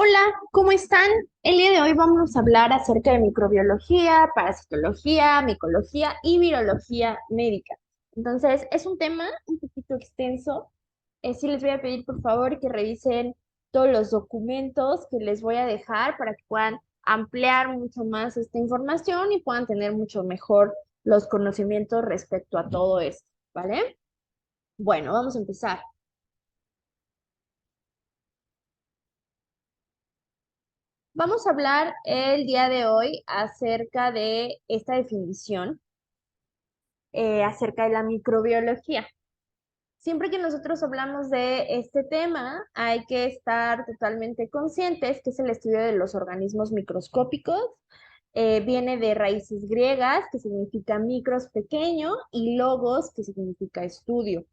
Hola, ¿cómo están? El día de hoy vamos a hablar acerca de microbiología, parasitología, micología y virología médica. Entonces, es un tema un poquito extenso. Sí les voy a pedir por favor que revisen todos los documentos que les voy a dejar para que puedan ampliar mucho más esta información y puedan tener mucho mejor los conocimientos respecto a todo esto, ¿vale? Bueno, vamos a empezar. Vamos a hablar el día de hoy acerca de esta definición, acerca de la microbiología. Siempre que nosotros hablamos de este tema, hay que estar totalmente conscientes que es el estudio de los organismos microscópicos. Viene de raíces griegas, que significa micros pequeño, y logos, que significa estudio.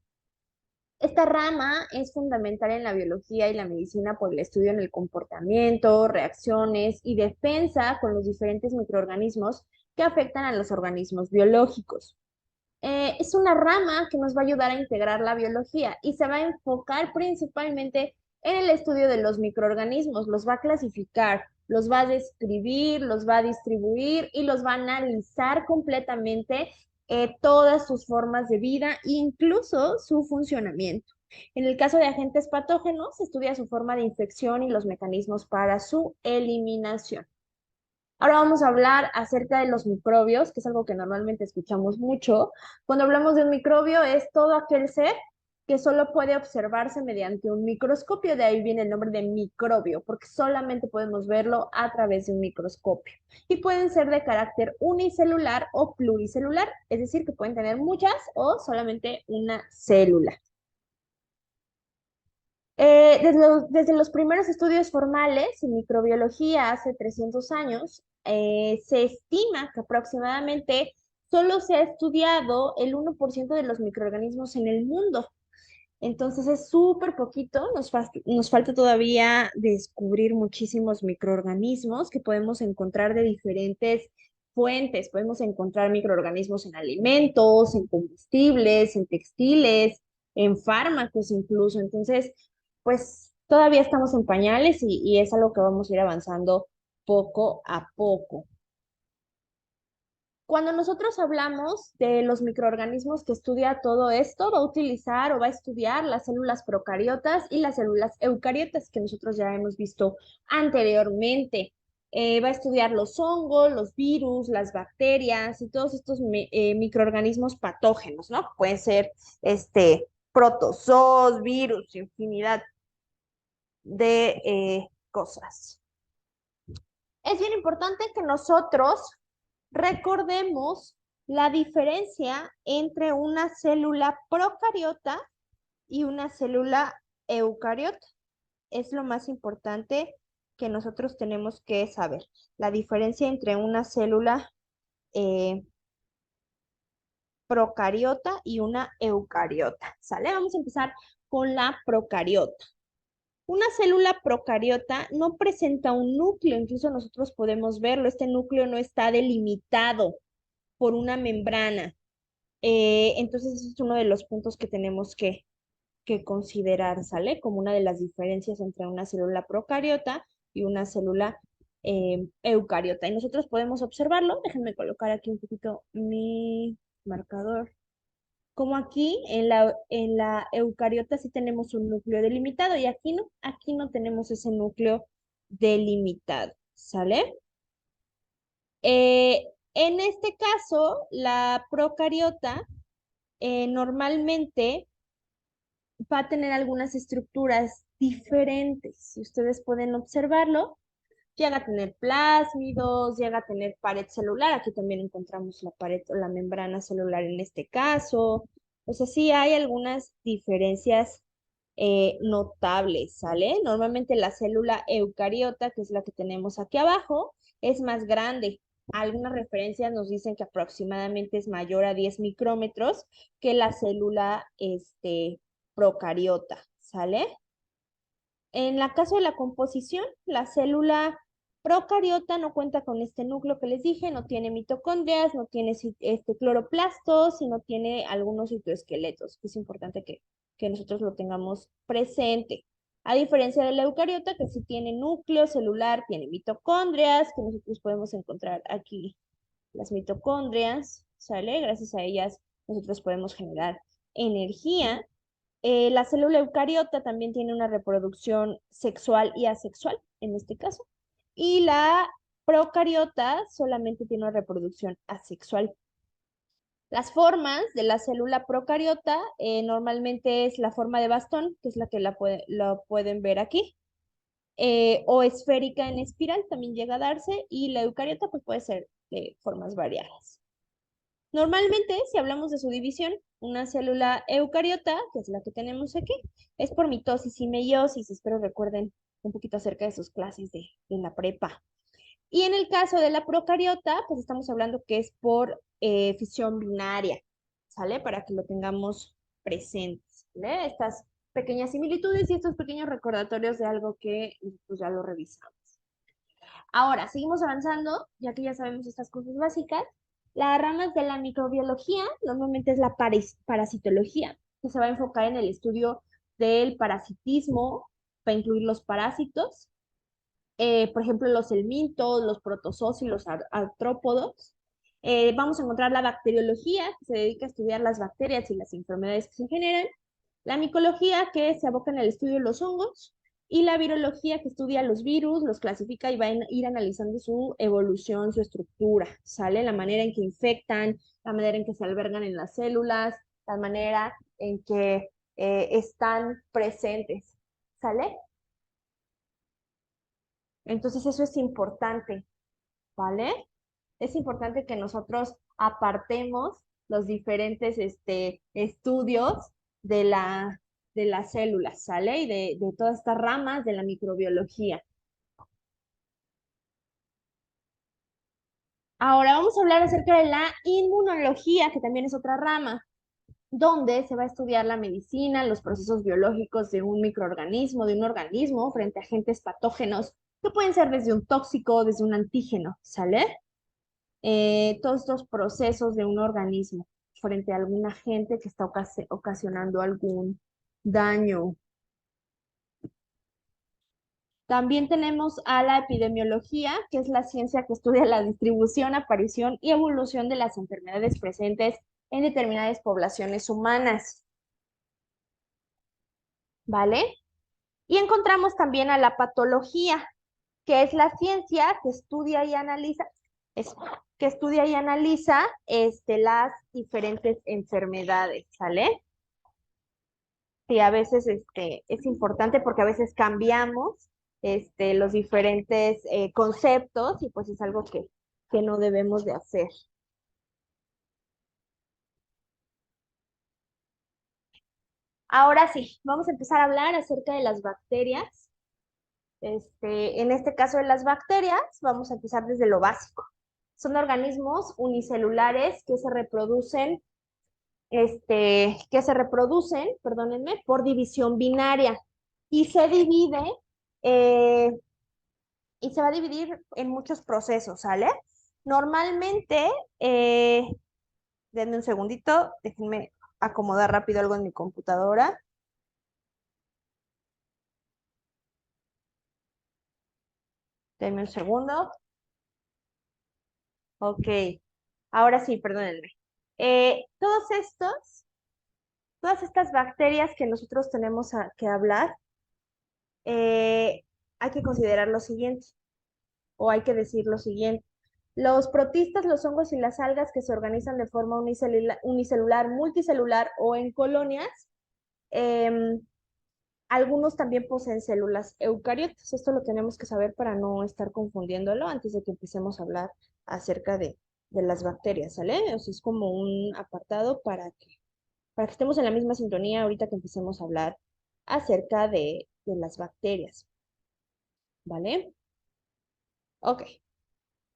Esta rama es fundamental en la biología y la medicina por el estudio en el comportamiento, reacciones y defensa con los diferentes microorganismos que afectan a los organismos biológicos. Es una rama que nos va a ayudar a integrar la biología y se va a enfocar principalmente en el estudio de los microorganismos, los va a clasificar, los va a describir, los va a distribuir y los va a analizar completamente todas sus formas de vida, incluso su funcionamiento. En el caso de agentes patógenos, se estudia su forma de infección y los mecanismos para su eliminación. Ahora vamos a hablar acerca de los microbios, que es algo que normalmente escuchamos mucho. Cuando hablamos de un microbio es todo aquel ser que solo puede observarse mediante un microscopio, de ahí viene el nombre de microbio, porque solamente podemos verlo a través de un microscopio. Y pueden ser de carácter unicelular o pluricelular, es decir, que pueden tener muchas o solamente una célula. Desde los primeros estudios formales en microbiología hace 300 años, se estima que aproximadamente solo se ha estudiado el 1% de los microorganismos en el mundo. Entonces es súper poquito, nos falta todavía descubrir muchísimos microorganismos que podemos encontrar de diferentes fuentes. Podemos encontrar microorganismos en alimentos, en combustibles, en textiles, en fármacos incluso. Entonces, pues todavía estamos en pañales y es algo que vamos a ir avanzando poco a poco. Cuando nosotros hablamos de los microorganismos que estudia todo esto, va a utilizar o va a estudiar las células procariotas y las células eucariotas que nosotros ya hemos visto anteriormente. Va a estudiar los hongos, los virus, las bacterias y todos estos microorganismos patógenos, ¿no? Pueden ser protozoos, virus, infinidad de cosas. Es bien importante que nosotros recordemos la diferencia entre una célula procariota y una célula eucariota. Es lo más importante que nosotros tenemos que saber. La diferencia entre una célula eh, procariota y una eucariota. ¿Sale? Vamos a empezar con la procariota. Una célula procariota no presenta un núcleo, incluso nosotros podemos verlo, este núcleo no está delimitado por una membrana. Entonces, ese es uno de los puntos que tenemos que considerar, ¿sale? Como una de las diferencias entre una célula procariota y una célula eucariota. Y nosotros podemos observarlo. Déjenme colocar aquí un poquito mi marcador. Como aquí en la eucariota sí tenemos un núcleo delimitado y aquí no tenemos ese núcleo delimitado, ¿sale? En este caso, la procariota normalmente va a tener algunas estructuras diferentes. Si ustedes pueden observarlo, llega a tener plásmidos, llega a tener pared celular. Aquí también encontramos la pared o la membrana celular en este caso. O sea, sí hay algunas diferencias notables, ¿sale? Normalmente la célula eucariota, que es la que tenemos aquí abajo, es más grande. Algunas referencias nos dicen que aproximadamente es mayor a 10 micrómetros que la célula procariota, ¿sale? En la caso de la composición, la célula procariota no cuenta con este núcleo que les dije, no tiene mitocondrias, no tiene cloroplastos y no tiene algunos citoesqueletos, que es importante que nosotros lo tengamos presente. A diferencia del eucariota, que sí tiene núcleo celular, tiene mitocondrias, que nosotros podemos encontrar aquí las mitocondrias, ¿sale? Gracias a ellas nosotros podemos generar energía. La célula eucariota también tiene una reproducción sexual y asexual, en este caso. Y la procariota solamente tiene una reproducción asexual. Las formas de la célula procariota normalmente es la forma de bastón, que es la que lo pueden ver aquí, o esférica en espiral, también llega a darse, y la eucariota pues puede ser de formas variadas. Normalmente, si hablamos de su división, una célula eucariota, que es la que tenemos aquí, es por mitosis y meiosis. Espero recuerden un poquito acerca de sus clases de la prepa. Y en el caso de la procariota, pues estamos hablando que es por fisión binaria, ¿sale? Para que lo tengamos presente, ¿vale? Estas pequeñas similitudes y estos pequeños recordatorios de algo que pues, ya lo revisamos. Ahora, seguimos avanzando, ya que ya sabemos estas cosas básicas. Las ramas de la microbiología normalmente es la parasitología, que se va a enfocar en el estudio del parasitismo, para incluir los parásitos, por ejemplo, los helmintos, los protozoos y los artrópodos. Vamos a encontrar la bacteriología, que se dedica a estudiar las bacterias y las enfermedades que se generan, la micología, que se aboca en el estudio de los hongos, y la virología, que estudia los virus, los clasifica y va a ir analizando su evolución, su estructura, ¿sale? La manera en que infectan, la manera en que se albergan en las células, la manera en que están presentes, ¿sale? Entonces eso es importante, ¿vale? Es importante que nosotros apartemos los diferentes estudios de de las células, ¿sale? Y de todas estas ramas de la microbiología. Ahora vamos a hablar acerca de la inmunología, que también es otra rama, donde se va a estudiar la medicina, los procesos biológicos de un microorganismo, de un organismo, frente a agentes patógenos, que pueden ser desde un tóxico, desde un antígeno, ¿sale? Todos estos procesos de un organismo frente a algún agente que está ocasionando algún daño. También tenemos a la epidemiología, que es la ciencia que estudia la distribución, aparición y evolución de las enfermedades presentes en determinadas poblaciones humanas, ¿vale? Y encontramos también a la patología, que es la ciencia que estudia y analiza, es, que estudia y analiza las diferentes enfermedades, ¿sale? Sí, a veces es importante porque a veces cambiamos los diferentes conceptos y pues es algo que no debemos de hacer. Ahora sí, vamos a empezar a hablar acerca de las bacterias. En este caso de las bacterias, vamos a empezar desde lo básico. Son organismos unicelulares que se reproducen, perdónenme, por división binaria y eh, se va a dividir en muchos procesos, ¿sale? Normalmente, eh, denme un segundito, déjenme acomodar rápido algo en mi computadora. Denme un segundo. Ok, ahora sí, perdónenme. Todos todas estas bacterias que nosotros tenemos que hablar, eh, hay que considerar lo siguiente, o hay que decir lo siguiente. Los protistas, los hongos y las algas que se organizan de forma unicelular, multicelular o en colonias, em, algunos también poseen células eucariotas. Esto lo tenemos que saber para no estar confundiéndolo antes de que empecemos a hablar acerca de las bacterias, ¿sale? O sea, es como un apartado para que estemos en la misma sintonía ahorita que empecemos a hablar acerca de las bacterias, ¿vale? Ok,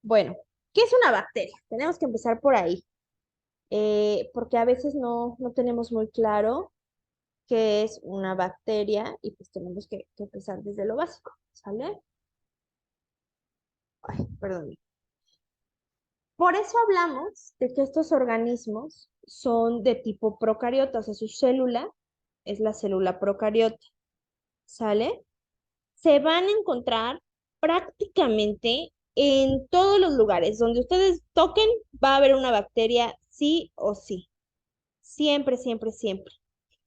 bueno, ¿qué es una bacteria? Tenemos que empezar por ahí, porque a veces no tenemos muy claro qué es una bacteria y pues tenemos que empezar desde lo básico, ¿sale? Ay, perdón. Por eso hablamos de que estos organismos son de tipo procariota, o sea, su célula es la célula procariota. ¿sale? Se van a encontrar prácticamente en todos los lugares. Donde ustedes toquen, va a haber una bacteria sí o sí. Siempre, siempre, siempre.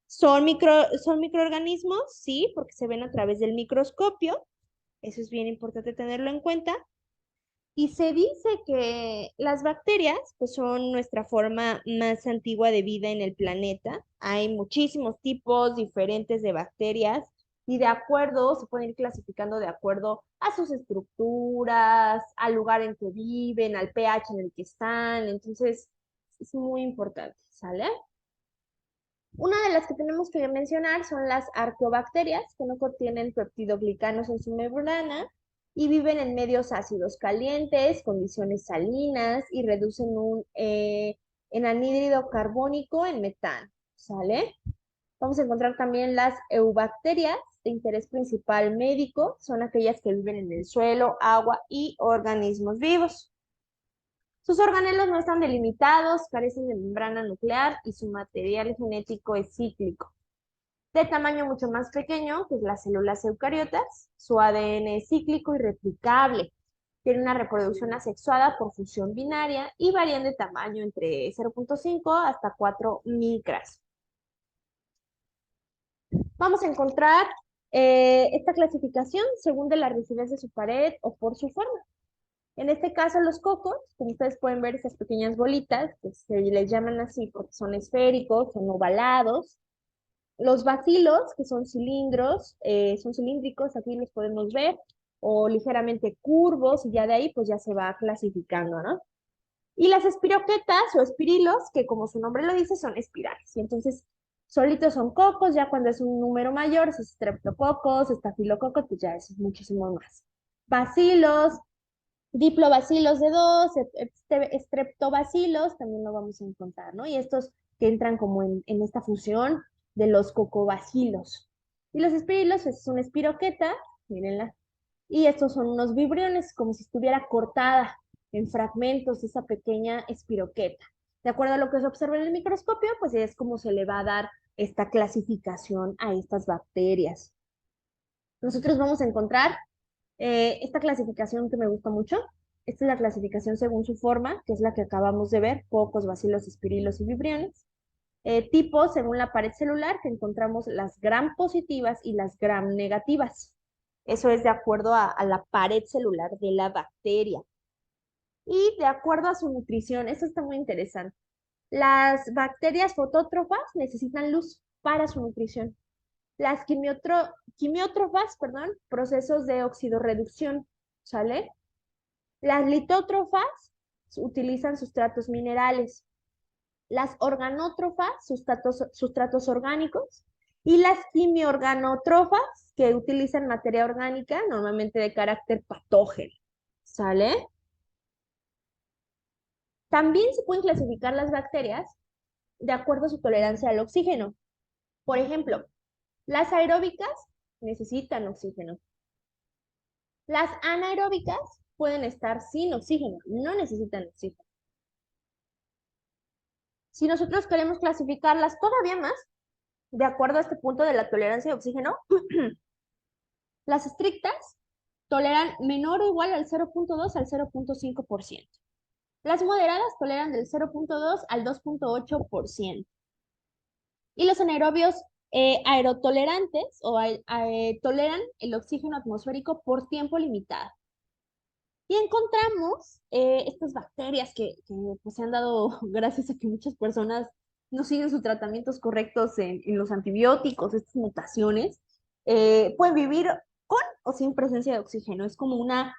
Son microorganismos, sí, porque se ven a través del microscopio. Eso es bien importante tenerlo en cuenta. Y se dice que las bacterias pues, son nuestra forma más antigua de vida en el planeta. Hay muchísimos tipos diferentes de bacterias y de acuerdo, se pueden ir clasificando de acuerdo a sus estructuras, al lugar en que viven, al pH en el que están. Entonces, es muy importante, ¿sale? Una de las que tenemos que mencionar son las arqueobacterias, que no contienen peptidoglicanos en su membrana y viven en medios ácidos calientes, condiciones salinas y reducen en anhídrido carbónico en metano, ¿sale? Vamos a encontrar también las eubacterias de interés principal médico, son aquellas que viven en el suelo, agua y organismos vivos. Sus organelos no están delimitados, carecen de membrana nuclear y su material genético es cíclico. De tamaño mucho más pequeño que las células eucariotas, su ADN es cíclico y replicable. Tiene una reproducción asexuada por fusión binaria y varían de tamaño entre 0.5 hasta 4 micras. Vamos a encontrar esta clasificación según de la rigidez de su pared o por su forma. En este caso, los cocos, como ustedes pueden ver, esas pequeñas bolitas, que se les llaman así porque son esféricos, son ovalados. Los bacilos, que son cilíndricos, aquí los podemos ver, o ligeramente curvos, y ya de ahí pues ya se va clasificando, ¿no? Y las espiroquetas o espirilos, que como su nombre lo dice, son espirales. Y entonces, solitos son cocos, ya cuando es un número mayor, es streptococos, estafilococos, pues ya es muchísimo más. Bacilos, diplobacilos de dos, streptobacilos, también lo vamos a encontrar, ¿no? Y estos que entran como en esta fusión de los cocobacilos. Y los espirilos es una espiroqueta, mírenla, y estos son unos vibriones, como si estuviera cortada en fragmentos esa pequeña espiroqueta. De acuerdo a lo que se observa en el microscopio, pues es como se le va a dar esta clasificación a estas bacterias. Nosotros vamos a encontrar esta clasificación que me gusta mucho. Esta es la clasificación según su forma, que es la que acabamos de ver, cocos, bacilos, espirilos y vibriones. Tipos según la pared celular, que encontramos las gram positivas y las gram negativas. Eso es de acuerdo a la pared celular de la bacteria. Y de acuerdo a su nutrición, esto está muy interesante. Las bacterias fotótrofas necesitan luz para su nutrición. Las quimiótrofas, perdón, procesos de oxidorreducción, ¿sale? Las litótrofas utilizan sustratos minerales. Las organótrofas, sustratos orgánicos. Y las quimiorganótrofas, que utilizan materia orgánica, normalmente de carácter patógeno, ¿sale? También se pueden clasificar las bacterias de acuerdo a su tolerancia al oxígeno. Por ejemplo, las aeróbicas necesitan oxígeno. Las anaeróbicas pueden estar sin oxígeno, no necesitan oxígeno. Si nosotros queremos clasificarlas todavía más, de acuerdo a este punto de la tolerancia de oxígeno, las estrictas toleran menor o igual al 0.2 al 0.5%. Las moderadas toleran del 0.2 al 2.8%. Y los anaerobios aerotolerantes toleran el oxígeno atmosférico por tiempo limitado. Y encontramos estas bacterias que pues, se han dado gracias a que muchas personas no siguen sus tratamientos correctos en los antibióticos, estas mutaciones, pueden vivir con o sin presencia de oxígeno. Es como una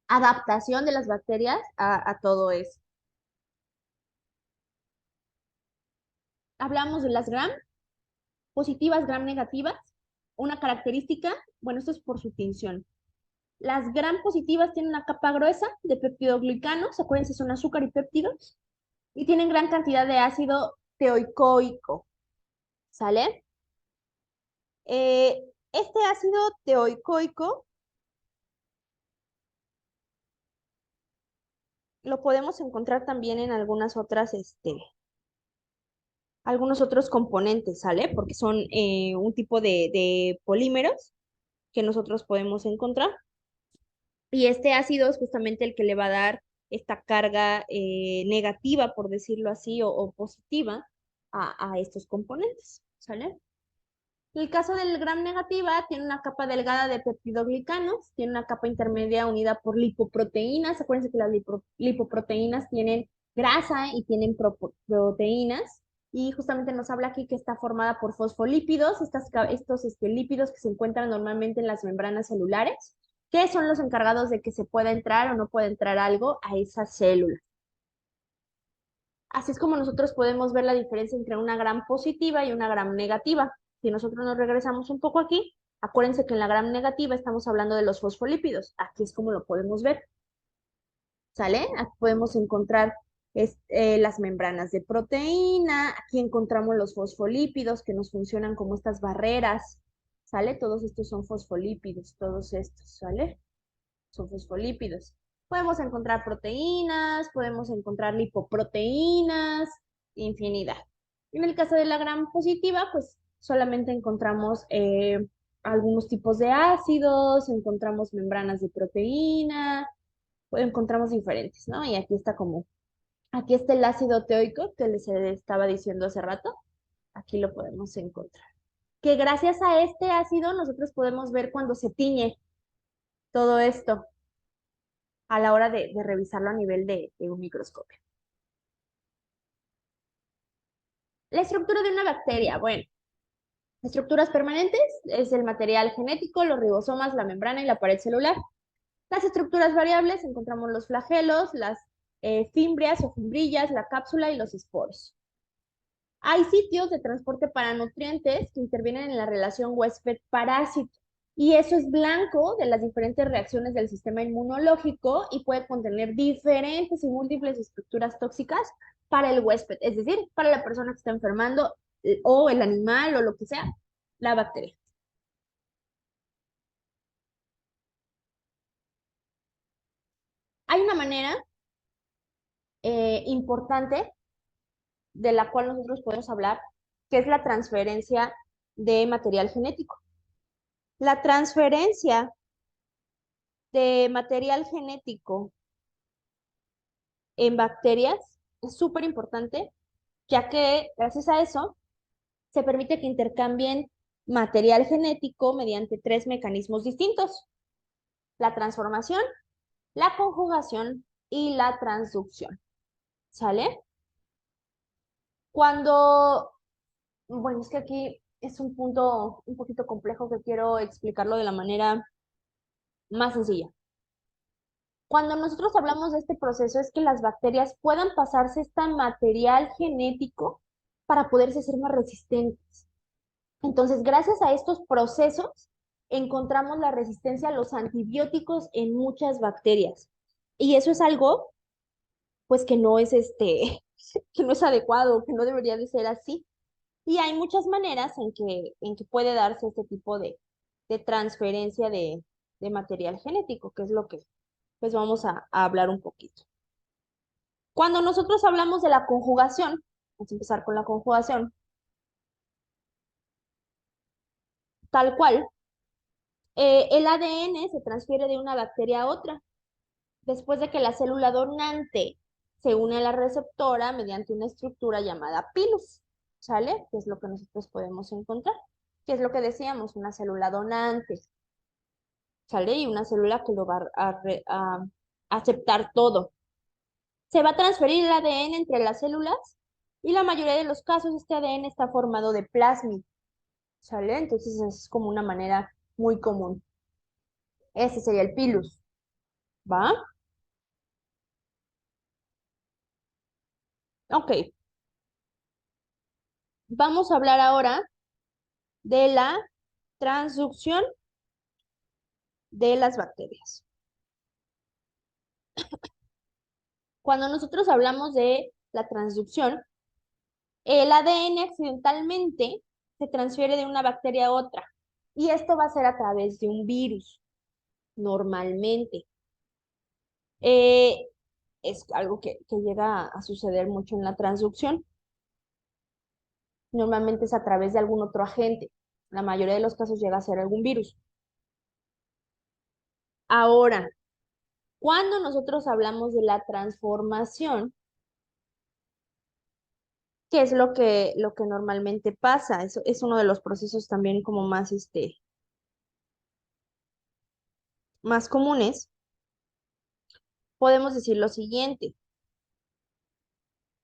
adaptación de las bacterias a todo eso. Hablamos de las gram positivas, gram negativas. Una característica, bueno, esto es por su tinción. Las gram positivas tienen una capa gruesa de peptidoglicanos, acuérdense, son azúcar y péptidos, y tienen gran cantidad de ácido teoicoico, ¿sale? Este ácido teoicoico lo podemos encontrar también en algunas otras algunos otros componentes, ¿sale? Porque son un tipo de polímeros que nosotros podemos encontrar. Y este ácido es justamente el que le va a dar esta carga negativa, por decirlo así, o positiva a estos componentes, ¿sale? El caso del gram negativa tiene una capa delgada de peptidoglicanos, tiene una capa intermedia unida por lipoproteínas. Acuérdense que las lipoproteínas tienen grasa y tienen proteínas. Y justamente nos habla aquí que está formada por fosfolípidos, estos lípidos que se encuentran normalmente en las membranas celulares, que son los encargados de que se pueda entrar o no pueda entrar algo a esa célula. Así es como nosotros podemos ver la diferencia entre una gram positiva y una gram negativa. Si nosotros nos regresamos un poco aquí, acuérdense que en la gram negativa estamos hablando de los fosfolípidos. Aquí es como lo podemos ver, ¿sale? Aquí podemos encontrar las membranas de proteína, aquí encontramos los fosfolípidos que nos funcionan como estas barreras, ¿sale? Todos estos son fosfolípidos, todos estos, ¿sale? Son fosfolípidos. Podemos encontrar proteínas, podemos encontrar lipoproteínas, infinidad. En el caso de la gram positiva, pues solamente encontramos algunos tipos de ácidos, encontramos membranas de proteína, pues encontramos diferentes, ¿no? Y aquí está el ácido teoico que les estaba diciendo hace rato, aquí lo podemos encontrar. Que gracias a este ácido nosotros podemos ver cuando se tiñe todo esto a la hora de revisarlo a nivel de un microscopio. La estructura de una bacteria, bueno, estructuras permanentes es el material genético, los ribosomas, la membrana y la pared celular. Las estructuras variables encontramos los flagelos, las fimbrias o fimbrillas, la cápsula y los esporos. Hay sitios de transporte para nutrientes que intervienen en la relación huésped-parásito. Y eso es blanco de las diferentes reacciones del sistema inmunológico y puede contener diferentes y múltiples estructuras tóxicas para el huésped, es decir, para la persona que está enfermando o el animal o lo que sea, la bacteria. Hay una manera importante de la cual nosotros podemos hablar, que es la transferencia de material genético. La transferencia de material genético en bacterias es súper importante, ya que gracias a eso se permite que intercambien material genético mediante tres mecanismos distintos: la transformación, la conjugación y la transducción. ¿Sale? Cuando, bueno, es que aquí es un punto un poquito complejo que quiero explicarlo de la manera más sencilla. Cuando nosotros hablamos de este proceso es que las bacterias puedan pasarse este material genético para poderse ser más resistentes. Entonces, gracias a estos procesos, encontramos la resistencia a los antibióticos en muchas bacterias. Y eso es algo, pues, que no es que no es adecuado, que no debería de ser así. Y hay muchas maneras en que puede darse este tipo de transferencia de material genético, que es lo que, pues, vamos a hablar un poquito. Cuando nosotros hablamos de la conjugación, vamos a empezar con la conjugación, tal cual, el ADN se transfiere de una bacteria a otra después de que la célula donante se une a la receptora mediante una estructura llamada pilus, ¿sale? Que es lo que nosotros podemos encontrar, que es lo que decíamos, una célula donante, ¿sale? Y una célula que lo va a aceptar todo. Se va a transferir el ADN entre las células y la mayoría de los casos este ADN está formado de plásmido, ¿sale? Entonces es como una manera muy común. Ese sería el pilus, ¿va? Ok, vamos a hablar ahora de la transducción de las bacterias. Cuando nosotros hablamos de la transducción, el ADN accidentalmente se transfiere de una bacteria a otra y esto va a ser a través de un virus, normalmente. Eh, es algo que llega a suceder mucho en la transducción. Normalmente es a través de algún otro agente. La mayoría de los casos llega a ser algún virus. Ahora, cuando nosotros hablamos de la transformación, ¿qué es lo que normalmente pasa? Eso es uno de los procesos también como más, más comunes. Podemos decir lo siguiente.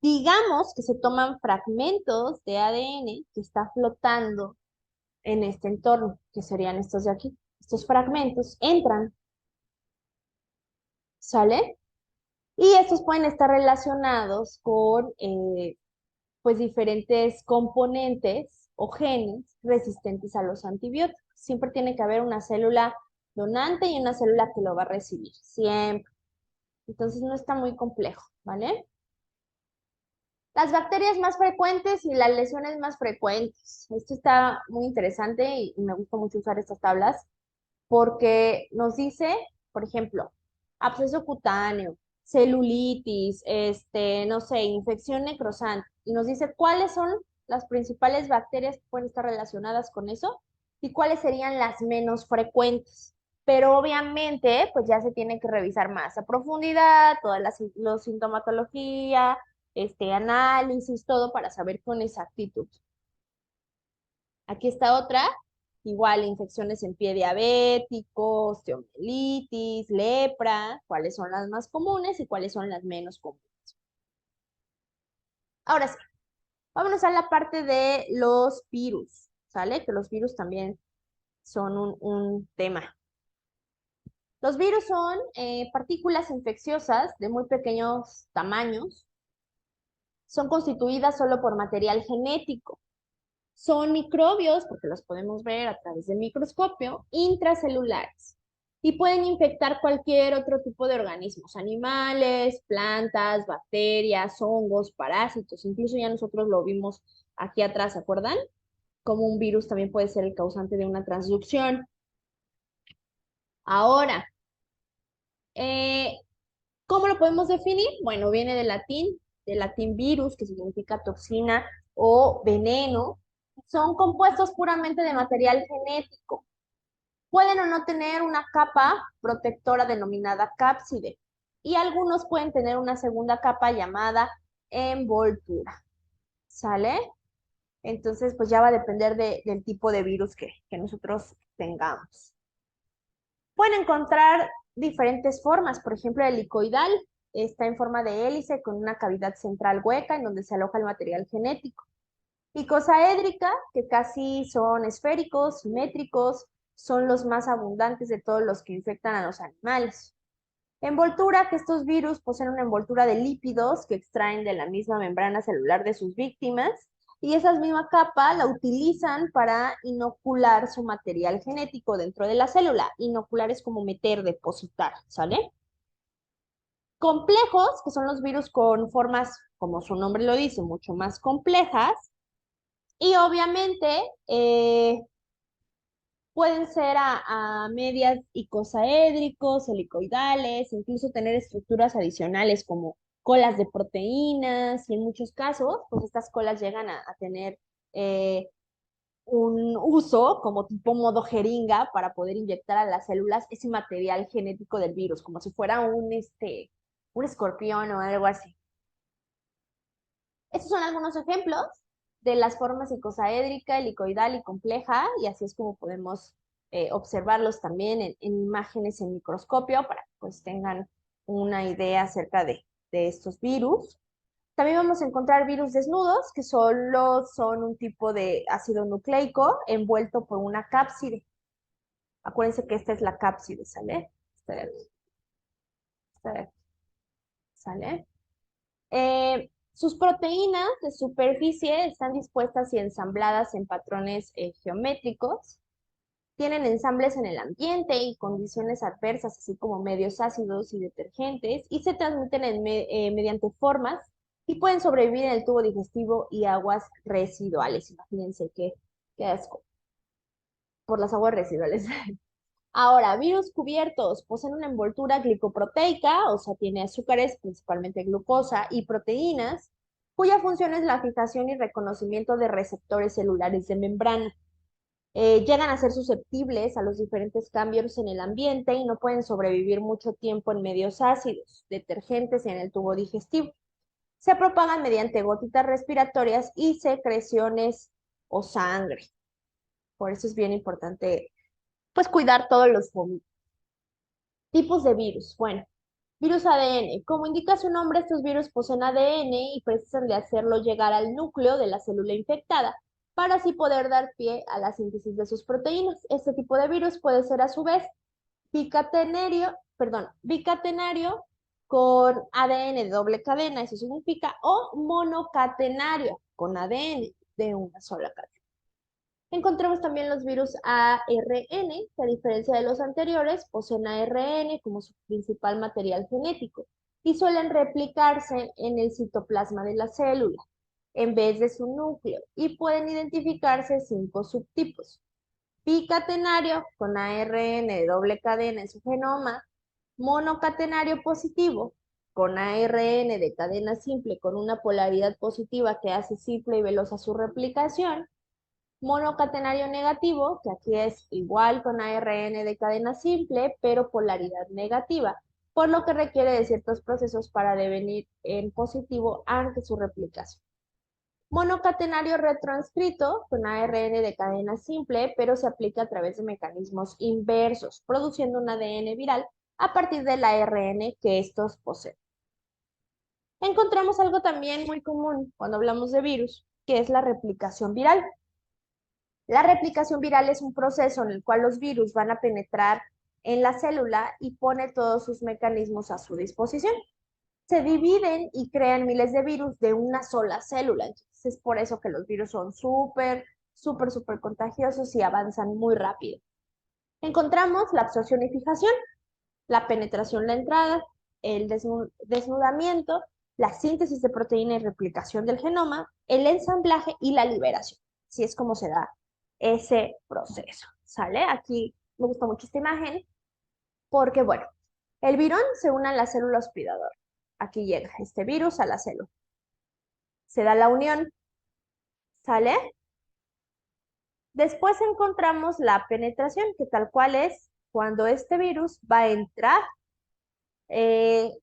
Digamos que se toman fragmentos de ADN que está flotando en este entorno, que serían estos de aquí. Estos fragmentos entran, ¿sale? Y estos pueden estar relacionados con pues diferentes componentes o genes resistentes a los antibióticos. Siempre tiene que haber una célula donante y una célula que lo va a recibir, siempre. Entonces no está muy complejo, ¿vale? Las bacterias más frecuentes y las lesiones más frecuentes. Esto está muy interesante y me gusta mucho usar estas tablas porque nos dice, por ejemplo, absceso cutáneo, celulitis, no sé, infección necrosante, y nos dice cuáles son las principales bacterias que pueden estar relacionadas con eso y cuáles serían las menos frecuentes. Pero obviamente, pues ya se tiene que revisar más a profundidad, toda la sintomatología, análisis, todo para saber con exactitud. Aquí está otra, igual infecciones en pie diabético, osteomielitis, lepra, cuáles son las más comunes y cuáles son las menos comunes. Ahora sí, vámonos a la parte de los virus, ¿sale? Que los virus también son un tema. Los virus son partículas infecciosas de muy pequeños tamaños, son constituidas solo por material genético. Son microbios, porque los podemos ver a través del microscopio, intracelulares y pueden infectar cualquier otro tipo de organismos, animales, plantas, bacterias, hongos, parásitos. Incluso ya nosotros lo vimos aquí atrás, ¿se acuerdan? Como un virus también puede ser el causante de una transducción. Ahora, eh, ¿cómo lo podemos definir? Bueno, viene del latín virus, que significa toxina o veneno. Son compuestos puramente de material genético. Pueden o no tener una capa protectora denominada cápside y algunos pueden tener una segunda capa llamada envoltura. ¿Sale? Entonces, pues ya va a depender del tipo de virus que nosotros tengamos. Pueden encontrar diferentes formas, por ejemplo, el helicoidal está en forma de hélice con una cavidad central hueca en donde se aloja el material genético. Icosaédrica, que casi son esféricos, simétricos, son los más abundantes de todos los que infectan a los animales. Envoltura, que estos virus poseen una envoltura de lípidos que extraen de la misma membrana celular de sus víctimas y esa misma capa la utilizan para inocular su material genético dentro de la célula. Inocular es como meter, depositar, ¿sale? Complejos, que son los virus con formas, como su nombre lo dice, mucho más complejas. Y obviamente pueden ser a medias icosaédricos, helicoidales, incluso tener estructuras adicionales como colas de proteínas y en muchos casos, pues estas colas llegan a tener un uso como tipo modo jeringa para poder inyectar a las células ese material genético del virus, como si fuera un escorpión o algo así. Estos son algunos ejemplos de las formas icosaédrica, helicoidal y compleja, y así es como podemos observarlos también en imágenes en microscopio para que pues tengan una idea acerca de estos virus. También vamos a encontrar virus desnudos, que solo son un tipo de ácido nucleico envuelto por una cápside. Acuérdense que esta es la cápside, ¿sale? Esta de aquí, esta de aquí, ¿sale? Sus proteínas de superficie están dispuestas y ensambladas en patrones geométricos. Tienen ensambles en el ambiente y condiciones adversas, así como medios ácidos y detergentes, y se transmiten mediante formas y pueden sobrevivir en el tubo digestivo y aguas residuales. Imagínense qué asco por las aguas residuales. Ahora, virus cubiertos poseen una envoltura glicoproteica, o sea, tiene azúcares, principalmente glucosa, y proteínas, cuya función es la fijación y reconocimiento de receptores celulares de membrana. Llegan a ser susceptibles a los diferentes cambios en el ambiente y no pueden sobrevivir mucho tiempo en medios ácidos, detergentes y en el tubo digestivo. Se propagan mediante gotitas respiratorias y secreciones o sangre. Por eso es bien importante, pues, cuidar todos los vómitos. Tipos de virus. Bueno, virus ADN. Como indica su nombre, estos virus poseen ADN y precisan de hacerlo llegar al núcleo de la célula infectada para así poder dar pie a la síntesis de sus proteínas. Este tipo de virus puede ser a su vez bicatenario con ADN de doble cadena, eso significa, o monocatenario con ADN de una sola cadena. Encontramos también los virus ARN, que a diferencia de los anteriores, poseen ARN como su principal material genético y suelen replicarse en el citoplasma de la célula en vez de su núcleo y pueden identificarse 5 subtipos. Bicatenario con ARN de doble cadena en su genoma, monocatenario positivo con ARN de cadena simple con una polaridad positiva que hace simple y veloz su replicación, monocatenario negativo, que aquí es igual con ARN de cadena simple, pero polaridad negativa, por lo que requiere de ciertos procesos para devenir en positivo ante su replicación. Monocatenario retranscrito con ARN de cadena simple, pero se aplica a través de mecanismos inversos, produciendo un ADN viral a partir del ARN que estos poseen. Encontramos algo también muy común cuando hablamos de virus, que es la replicación viral. La replicación viral es un proceso en el cual los virus van a penetrar en la célula y pone todos sus mecanismos a su disposición. Se dividen y crean miles de virus de una sola célula. Entonces es por eso que los virus son súper contagiosos y avanzan muy rápido. Encontramos la absorción y fijación, la penetración, la entrada, el desnudamiento, la síntesis de proteína y replicación del genoma, el ensamblaje y la liberación. Así es como se da ese proceso, ¿sale? Aquí me gusta mucho esta imagen porque, bueno, el virón se une a la célula hospedadora. Aquí llega este virus a la célula. Se da la unión, ¿sale? Después encontramos la penetración, que tal cual es cuando este virus va a entrar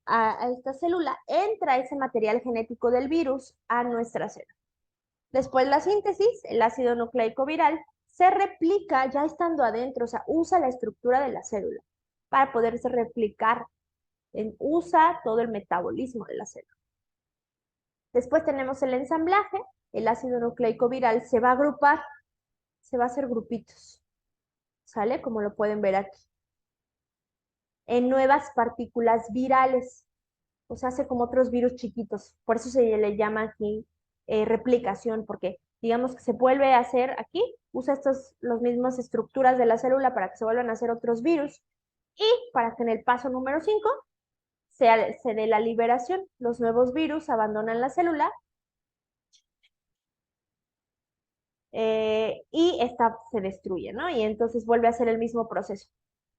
a esta célula, entra ese material genético del virus a nuestra célula. Después la síntesis, el ácido nucleico viral, se replica ya estando adentro, o sea, usa la estructura de la célula para poderse replicar, usa todo el metabolismo de la célula. Después tenemos el ensamblaje, el ácido nucleico viral se va a agrupar, se va a hacer grupitos, ¿sale? Como lo pueden ver aquí. En nuevas partículas virales, o sea, hace como otros virus chiquitos, por eso se le llama aquí replicación, porque digamos que se vuelve a hacer aquí, usa las mismas estructuras de la célula para que se vuelvan a hacer otros virus, y para que en el paso número 5 se dé la liberación, los nuevos virus abandonan la célula y esta se destruye, ¿no? Y entonces vuelve a ser el mismo proceso.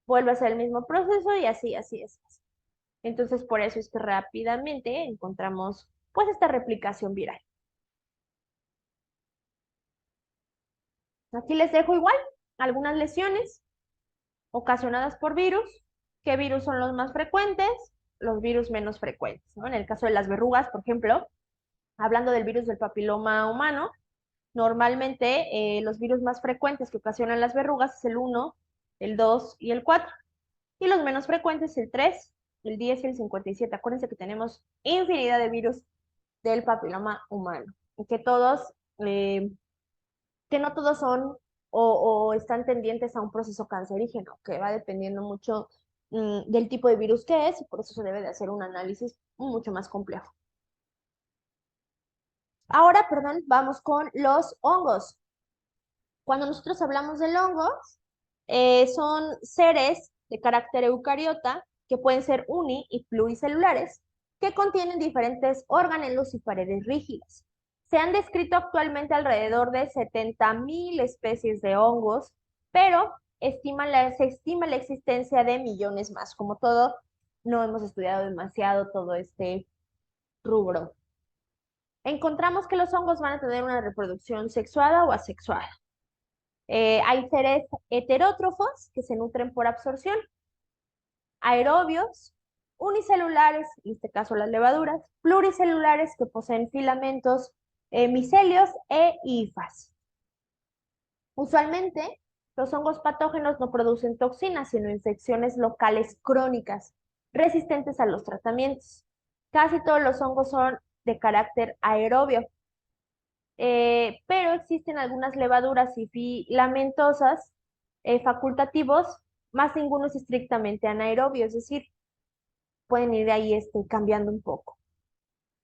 Vuelve a ser el mismo proceso y así es. Entonces, por eso es que rápidamente encontramos, pues, esta replicación viral. Aquí les dejo igual algunas lesiones ocasionadas por virus. ¿Qué virus son los más frecuentes? Los virus menos frecuentes, ¿no? En el caso de las verrugas, por ejemplo, hablando del virus del papiloma humano, normalmente los virus más frecuentes que ocasionan las verrugas es el 1, el 2 y el 4. Y los menos frecuentes el 3, el 10 y el 57. Acuérdense que tenemos infinidad de virus del papiloma humano. Y que no todos son o están tendientes a un proceso cancerígeno, que va dependiendo mucho del tipo de virus que es, y por eso se debe de hacer un análisis mucho más complejo. Ahora, perdón, vamos con los hongos. Cuando nosotros hablamos de hongos, son seres de carácter eucariota que pueden ser uni y pluricelulares, que contienen diferentes organelos y paredes rígidas. Se han descrito actualmente alrededor de 70,000 especies de hongos, pero se estima la existencia de millones más. Como todo, no hemos estudiado demasiado todo este rubro. Encontramos que los hongos van a tener una reproducción sexuada o asexuada. Hay seres heterótrofos que se nutren por absorción, aerobios, unicelulares, en este caso las levaduras, pluricelulares que poseen filamentos, micelios e hifas. Usualmente, los hongos patógenos no producen toxinas, sino infecciones locales crónicas, resistentes a los tratamientos. Casi todos los hongos son de carácter aerobio, pero existen algunas levaduras y filamentosas facultativos, más ninguno es estrictamente anaerobio, es decir, pueden ir ahí cambiando un poco.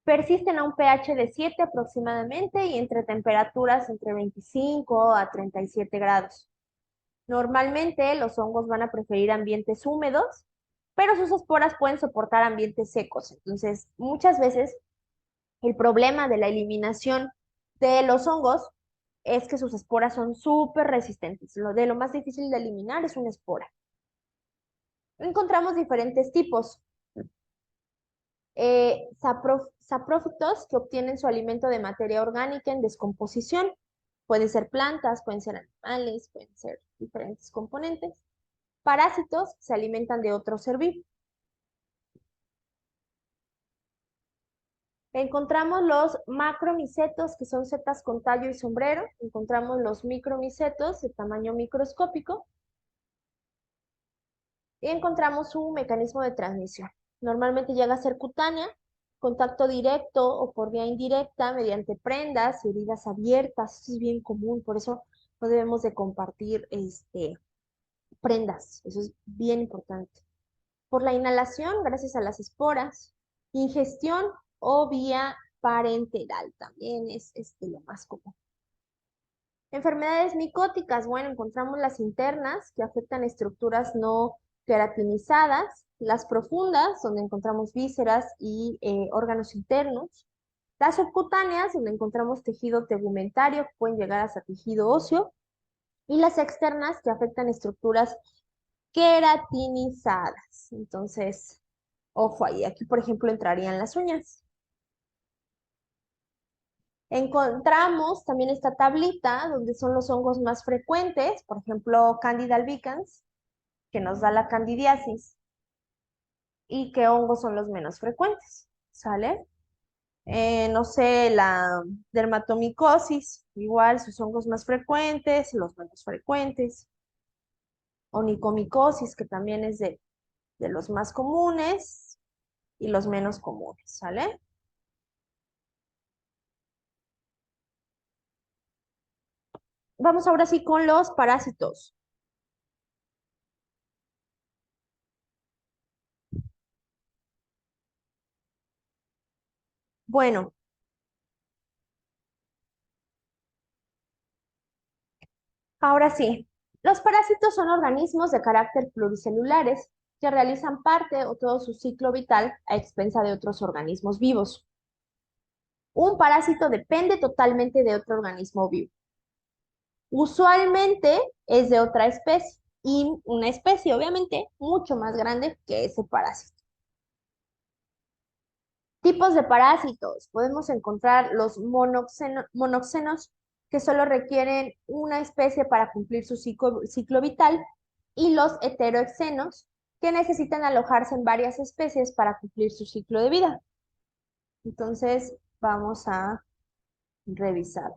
Persisten a un pH de 7 aproximadamente y entre temperaturas entre 25 a 37 grados. Normalmente los hongos van a preferir ambientes húmedos, pero sus esporas pueden soportar ambientes secos. Entonces, muchas veces el problema de la eliminación de los hongos es que sus esporas son súper resistentes. Lo más difícil de eliminar es una espora. Encontramos diferentes tipos. Saprófitos que obtienen su alimento de materia orgánica en descomposición. Pueden ser plantas, pueden ser animales, pueden ser diferentes componentes. Parásitos se alimentan de otro ser vivo. Encontramos los macromicetos, que son setas con tallo y sombrero. Encontramos los micromicetos de tamaño microscópico. Y encontramos su mecanismo de transmisión. Normalmente llega a ser cutánea, contacto directo o por vía indirecta mediante prendas y heridas abiertas. Eso es bien común, por eso no debemos de compartir prendas. Eso es bien importante. Por la inhalación, gracias a las esporas, ingestión o vía parenteral, también es lo más común. Enfermedades micóticas, bueno, encontramos las internas que afectan estructuras no queratinizadas, las profundas, donde encontramos vísceras y órganos internos, las subcutáneas, donde encontramos tejido tegumentario, que pueden llegar hasta tejido óseo, y las externas que afectan estructuras queratinizadas. Entonces, ojo ahí, aquí por ejemplo entrarían las uñas. Encontramos también esta tablita donde son los hongos más frecuentes, por ejemplo, Candida albicans, que nos da la candidiasis, y qué hongos son los menos frecuentes, ¿sale? No sé, la dermatomicosis, igual sus hongos más frecuentes, los menos frecuentes. Onicomicosis, que también es de los más comunes y los menos comunes, ¿sale? Vamos ahora sí con los parásitos. Bueno, ahora sí, los parásitos son organismos de carácter pluricelulares que realizan parte o todo su ciclo vital a expensa de otros organismos vivos. Un parásito depende totalmente de otro organismo vivo. Usualmente es de otra especie y una especie obviamente mucho más grande que ese parásito. Tipos de parásitos. Podemos encontrar los monoxenos que solo requieren una especie para cumplir su ciclo vital y los heteroexenos que necesitan alojarse en varias especies para cumplir su ciclo de vida. Entonces, vamos a revisar.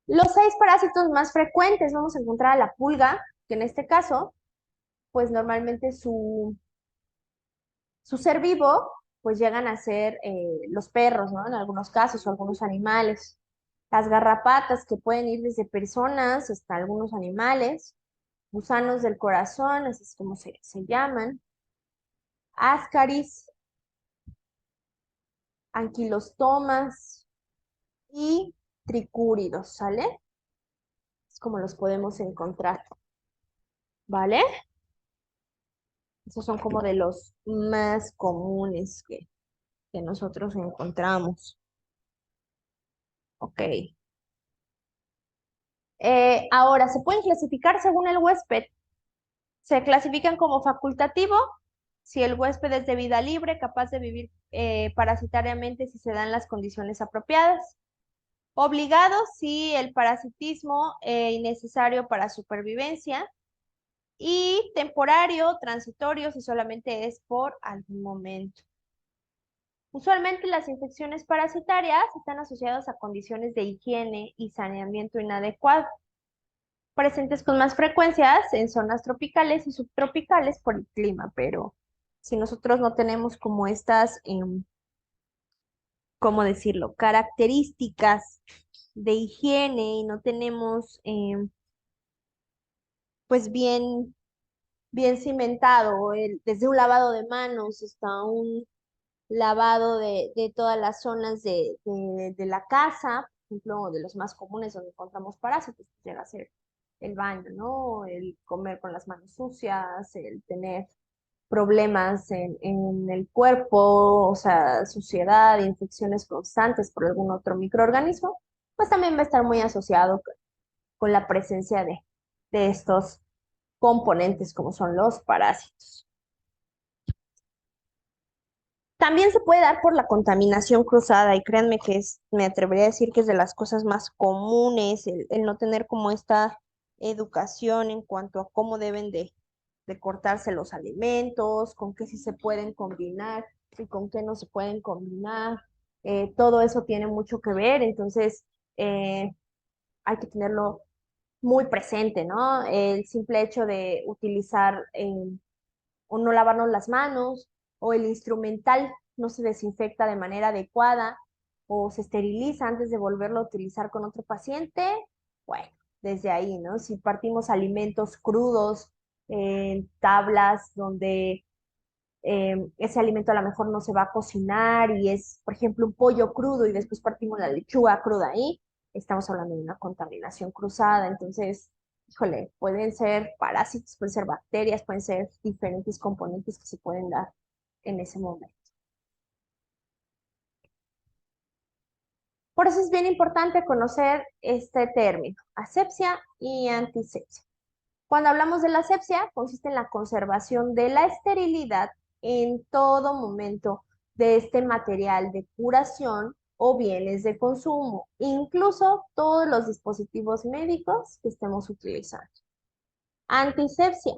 Los 6 parásitos más frecuentes vamos a encontrar a la pulga, que en este caso, pues normalmente su ser vivo, pues llegan a ser los perros, ¿no? En algunos casos, o algunos animales. Las garrapatas, que pueden ir desde personas hasta algunos animales. Gusanos del corazón, así es como se llaman. Ascaris, anquilostomas y tricúridos, ¿sale? Es como los podemos encontrar, ¿vale? Esos son como de los más comunes que nosotros encontramos. Ok. Ahora, se pueden clasificar según el huésped. Se clasifican como facultativo, si el huésped es de vida libre, capaz de vivir parasitariamente si se dan las condiciones apropiadas. Obligado si el parasitismo innecesario para supervivencia. Y temporario, transitorio, si solamente es por algún momento. Usualmente las infecciones parasitarias están asociadas a condiciones de higiene y saneamiento inadecuado, presentes con más frecuencias en zonas tropicales y subtropicales por el clima, pero si nosotros no tenemos como estas, ¿cómo decirlo?, características de higiene y no tenemos, pues bien cimentado, desde un lavado de manos hasta un lavado de todas las zonas de la casa, por ejemplo, de los más comunes donde encontramos parásitos, pues llega a ser el baño, ¿no? El comer con las manos sucias, el tener problemas en el cuerpo, o sea, suciedad, infecciones constantes por algún otro microorganismo, pues también va a estar muy asociado con la presencia de estos componentes como son los parásitos. También se puede dar por la contaminación cruzada y créanme que me atrevería a decir que es de las cosas más comunes el no tener como esta educación en cuanto a cómo deben de cortarse los alimentos, con qué sí se pueden combinar y con qué no se pueden combinar. Todo eso tiene mucho que ver, entonces hay que tenerlo muy presente, ¿no? El simple hecho de utilizar o no lavarnos las manos, o el instrumental no se desinfecta de manera adecuada, o se esteriliza antes de volverlo a utilizar con otro paciente, bueno, desde ahí, ¿no? Si partimos alimentos crudos en tablas donde ese alimento a lo mejor no se va a cocinar y es, por ejemplo, un pollo crudo y después partimos la lechuga cruda ahí, estamos hablando de una contaminación cruzada. Entonces, híjole, pueden ser parásitos, pueden ser bacterias, pueden ser diferentes componentes que se pueden dar en ese momento. Por eso es bien importante conocer este término, asepsia y antisepsia. Cuando hablamos de la asepsia, consiste en la conservación de la esterilidad en todo momento de este material de curación o bienes de consumo, incluso todos los dispositivos médicos que estemos utilizando. Antisepsia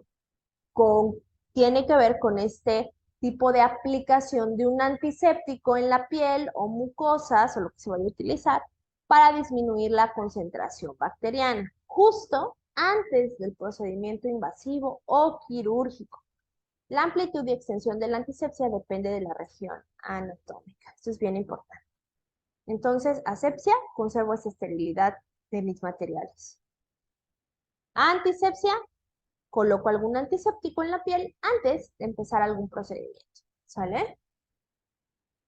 con, tiene que ver con este tipo de aplicación de un antiséptico en la piel o mucosas o lo que se vaya a utilizar para disminuir la concentración bacteriana, justo antes del procedimiento invasivo o quirúrgico. La amplitud y extensión de la antisepsia depende de la región anatómica. Esto es bien importante. Entonces, asepsia, conservo esa esterilidad de mis materiales. Antisepsia, coloco algún antiséptico en la piel antes de empezar algún procedimiento. ¿Sale?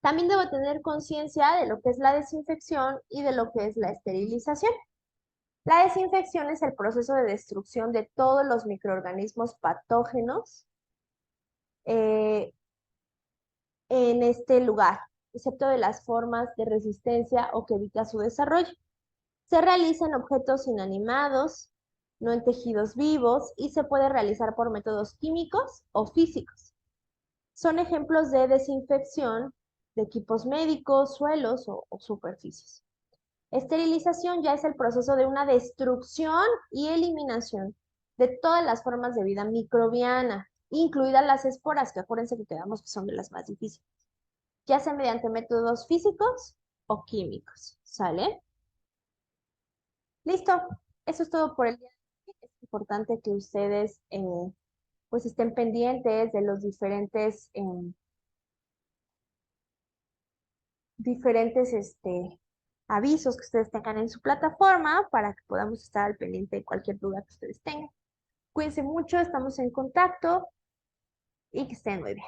También debo tener conciencia de lo que es la desinfección y de lo que es la esterilización. La desinfección es el proceso de destrucción de todos los microorganismos patógenos eh, en este lugar, excepto de las formas de resistencia o que evita su desarrollo. Se realiza en objetos inanimados, no en tejidos vivos, y se puede realizar por métodos químicos o físicos. Son ejemplos de desinfección de equipos médicos, suelos o superficies. Esterilización ya es el proceso de una destrucción y eliminación de todas las formas de vida microbiana, incluidas las esporas, que acuérdense que quedamos que son de las más difíciles, ya sea mediante métodos físicos o químicos. ¿Sale? Listo. Eso es todo por el día de hoy. Es importante que ustedes pues estén pendientes de los diferentes avisos que ustedes tengan en su plataforma para que podamos estar al pendiente de cualquier duda que ustedes tengan. Cuídense mucho, estamos en contacto y que estén muy bien.